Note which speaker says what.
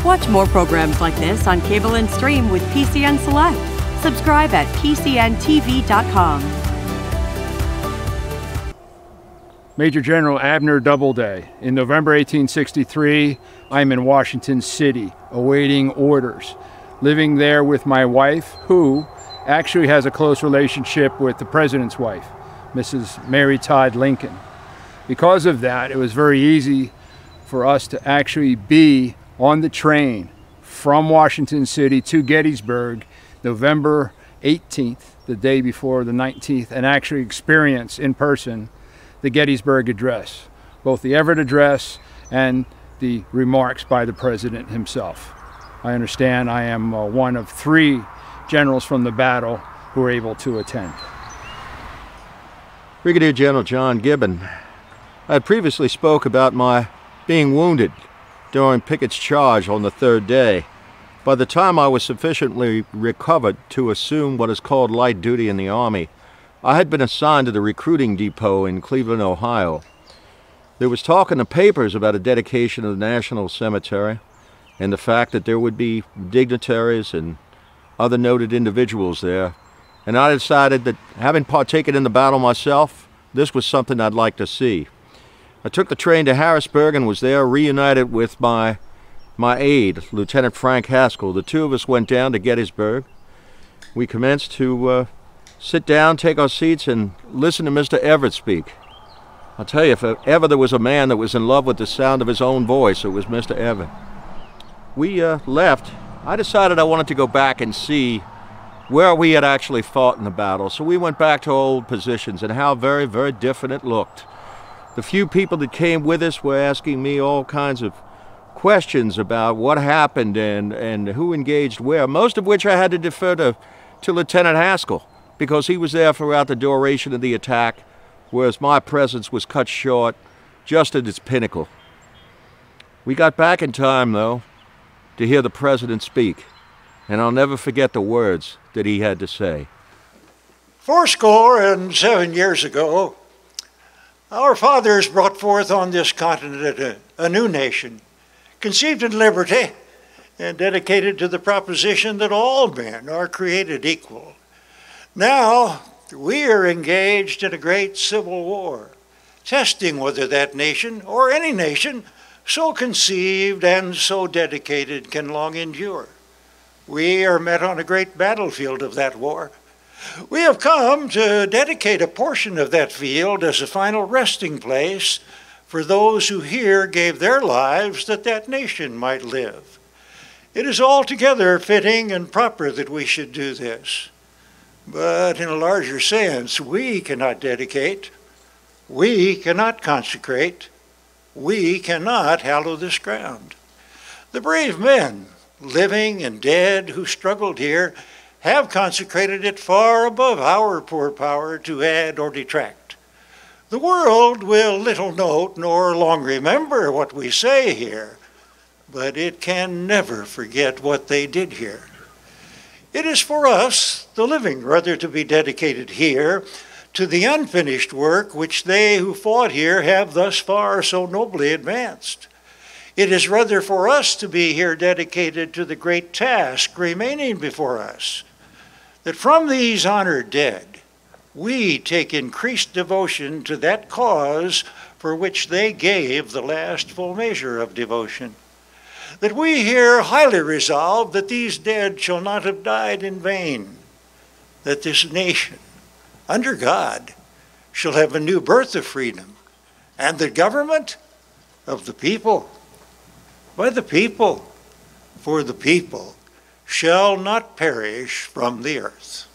Speaker 1: Watch more programs like this on cable and stream with PCN Select. Subscribe at PCNTV.com.
Speaker 2: Major General Abner Doubleday. In November 1863, I'm in Washington City, awaiting orders, living there with my wife, who actually has a close relationship with the President's wife, Mrs. Mary Todd Lincoln. Because of that, it was very easy for us to actually be on the train from Washington City to Gettysburg, November 18th, the day before the 19th, and actually experience in person the Gettysburg Address, both the Everett Address and the remarks by the President himself. I understand I am one of 3 generals from the battle who were able to attend.
Speaker 3: Brigadier General John Gibbon. I had previously spoke about my being wounded during Pickett's charge on the 3rd day. By the time I was sufficiently recovered to assume what is called light duty in the Army, I had been assigned to the recruiting depot in Cleveland, Ohio. There was talk in the papers about a dedication of the National Cemetery and the fact that there would be dignitaries and other noted individuals there. And I decided that, having partaken in the battle myself, this was something I'd like to see. I took the train to Harrisburg and was there reunited with my aide, Lieutenant Frank Haskell. The 2 of us went down to Gettysburg. We commenced to sit down, take our seats, and listen to Mr. Everett speak. I'll tell you, if ever there was a man that was in love with the sound of his own voice, it was Mr. Everett. We left. I decided I wanted to go back and see where we had actually fought in the battle. So we went back to our old positions and how very, very different it looked. The few people that came with us were asking me all kinds of questions about what happened and who engaged where, most of which I had to defer to Lieutenant Haskell, because he was there throughout the duration of the attack, whereas my presence was cut short just at its pinnacle. We got back in time, though, to hear the President speak, and I'll never forget the words that he had to say.
Speaker 4: 87 years ago, our fathers brought forth on this continent a new nation, conceived in liberty and dedicated to the proposition that all men are created equal. Now, we are engaged in a great civil war, testing whether that nation, or any nation, so conceived and so dedicated can long endure. We are met on a great battlefield of that war. We have come to dedicate a portion of that field as a final resting place for those who here gave their lives that that nation might live. It is altogether fitting and proper that we should do this. But in a larger sense, we cannot dedicate, we cannot consecrate, we cannot hallow this ground. The brave men, living and dead, who struggled here, have consecrated it far above our poor power to add or detract. The world will little note nor long remember what we say here, but it can never forget what they did here. It is for us, the living, rather, to be dedicated here to the unfinished work which they who fought here have thus far so nobly advanced. It is rather for us to be here dedicated to the great task remaining before us, that from these honored dead, we take increased devotion to that cause for which they gave the last full measure of devotion. That we here highly resolve that these dead shall not have died in vain, that this nation, under God, shall have a new birth of freedom, and the government of the people, by the people, for the people, shall not perish from the earth.